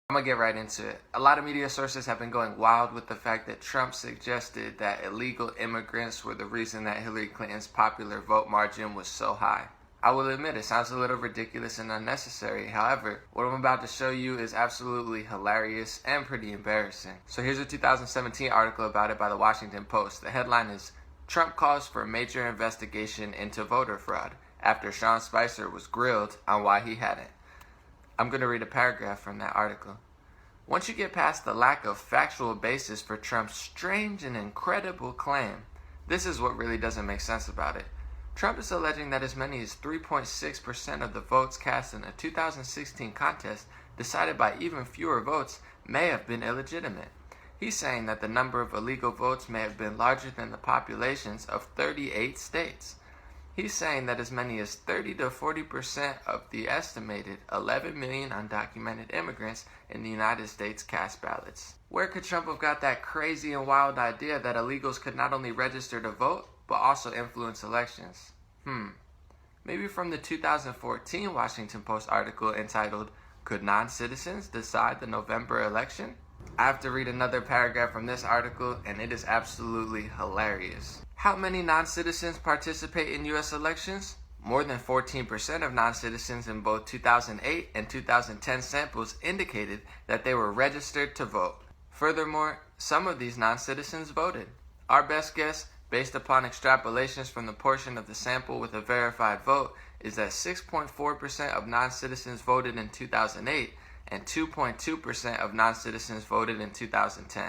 I'm going to get right into it. A lot of media sources have been going wild with the fact that Trump suggested that illegal immigrants were the reason that Hillary Clinton's popular vote margin was so high. I will admit it sounds a little ridiculous and unnecessary. However, what I'm about to show you is absolutely hilarious and pretty embarrassing. So here's a 2017 article about it by the Washington Post. The headline is, Trump calls for a major investigation into voter fraud after Sean Spicer was grilled on why he hadn't. I'm going to read a paragraph from that article. Once you get past the lack of factual basis for Trump's strange and incredible claim, this is what really doesn't make sense about it. Trump is alleging that as many as 3.6% of the votes cast in a 2016 contest decided by even fewer votes may have been illegitimate. He's saying that the number of illegal votes may have been larger than the populations of 38 states. He's saying that as many as 30 to 40% of the estimated 11 million undocumented immigrants in the United States cast ballots. Where could Trump have got that crazy and wild idea that illegals could not only register to vote, but also influence elections? Maybe from the 2014 Washington Post article entitled, Could Non-Citizens Decide the November Election? I have to read another paragraph from this article, and it is absolutely hilarious. How many non-citizens participate in U.S. elections? More than 14% of non-citizens in both 2008 and 2010 samples indicated that they were registered to vote. Furthermore, some of these non-citizens voted. Our best guess, based upon extrapolations from the portion of the sample with a verified vote, is that 6.4% of non-citizens voted in 2008 and 2.2% of non-citizens voted in 2010.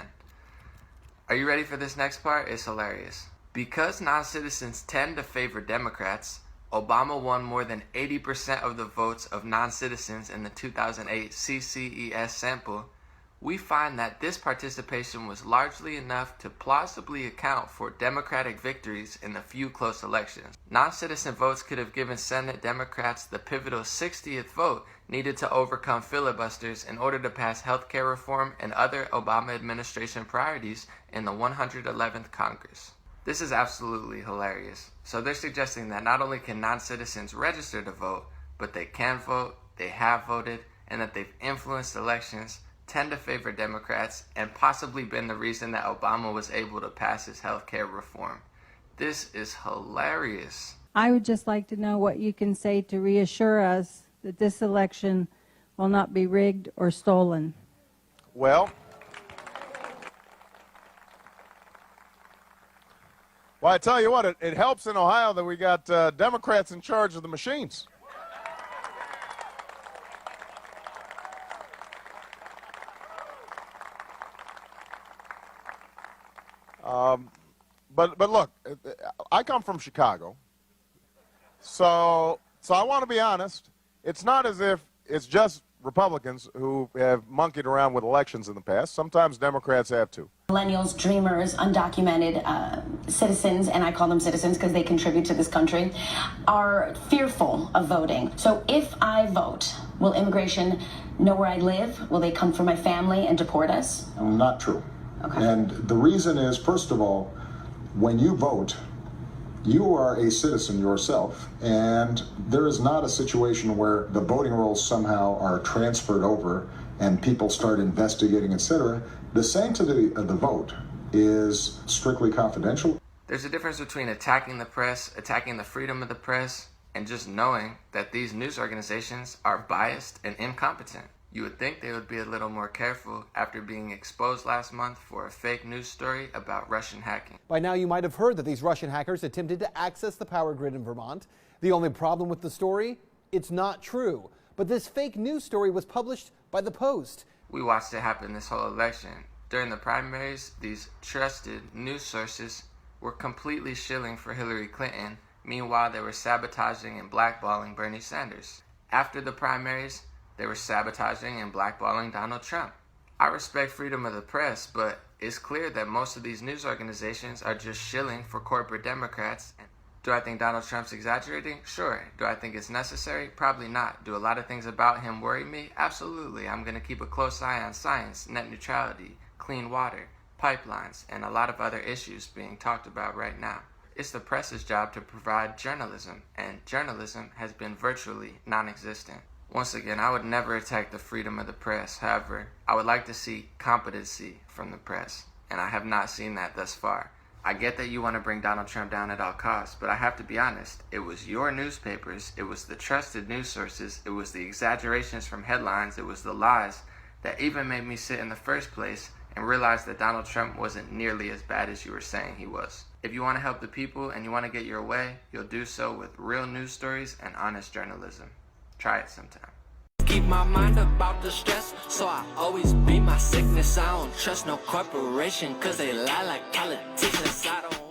Are you ready for this next part? It's hilarious. Because non-citizens tend to favor Democrats, Obama won more than 80% of the votes of non-citizens in the 2008 CCES sample. We find that this participation was largely enough to plausibly account for Democratic victories in the few close elections. Non-citizen votes could have given Senate Democrats the pivotal 60th vote needed to overcome filibusters in order to pass health care reform and other Obama administration priorities in the 111th Congress. This is absolutely hilarious. So they're suggesting that not only can non-citizens register to vote, but they can vote, they have voted, and that they've influenced elections, tend to favor Democrats, and possibly been the reason that Obama was able to pass his health care reform. This is hilarious. I would just like to know what you can say to reassure us that this election will not be rigged or stolen. Well, I tell you what, it helps in Ohio that we got Democrats in charge of the machines. But look, I come from Chicago, so I want to be honest. It's not as if it's just Republicans who have monkeyed around with elections in the past. Sometimes Democrats have too. Millennials, dreamers, undocumented citizens, and I call them citizens because they contribute to this country, are fearful of voting. So if I vote, will immigration know where I live? Will they come for my family and deport us? Not true. Okay. And the reason is, first of all, when you vote, you are a citizen yourself, and there is not a situation where the voting rolls somehow are transferred over and people start investigating, etc. The sanctity of the vote is strictly confidential. There's a difference between attacking the press, attacking the freedom of the press, and just knowing that these news organizations are biased and incompetent. You would think they would be a little more careful after being exposed last month for a fake news story about Russian hacking. By now, you might have heard that these Russian hackers attempted to access the power grid in Vermont. The only problem with the story? It's not true. But this fake news story was published by the Post. We watched it happen this whole election. During the primaries, these trusted news sources were completely shilling for Hillary Clinton. Meanwhile, they were sabotaging and blackballing Bernie Sanders. After the primaries, they were sabotaging and blackballing Donald Trump. I respect freedom of the press, but it's clear that most of these news organizations are just shilling for corporate Democrats. Do I think Donald Trump's exaggerating? Sure. Do I think it's necessary? Probably not. Do a lot of things about him worry me? Absolutely. I'm going to keep a close eye on science, net neutrality, clean water, pipelines, and a lot of other issues being talked about right now. It's the press's job to provide journalism, and journalism has been virtually non-existent. Once again, I would never attack the freedom of the press. However, I would like to see competency from the press, and I have not seen that thus far. I get that you want to bring Donald Trump down at all costs, but I have to be honest. It was your newspapers, it was the trusted news sources, it was the exaggerations from headlines, it was the lies that even made me sit in the first place and realize that Donald Trump wasn't nearly as bad as you were saying he was. If you want to help the people and you want to get your way, you'll do so with real news stories and honest journalism. Try it sometime. Keep my mind about the stress, so I always beat my sickness. I don't trust no corporation, cause they lie like politicians. I don't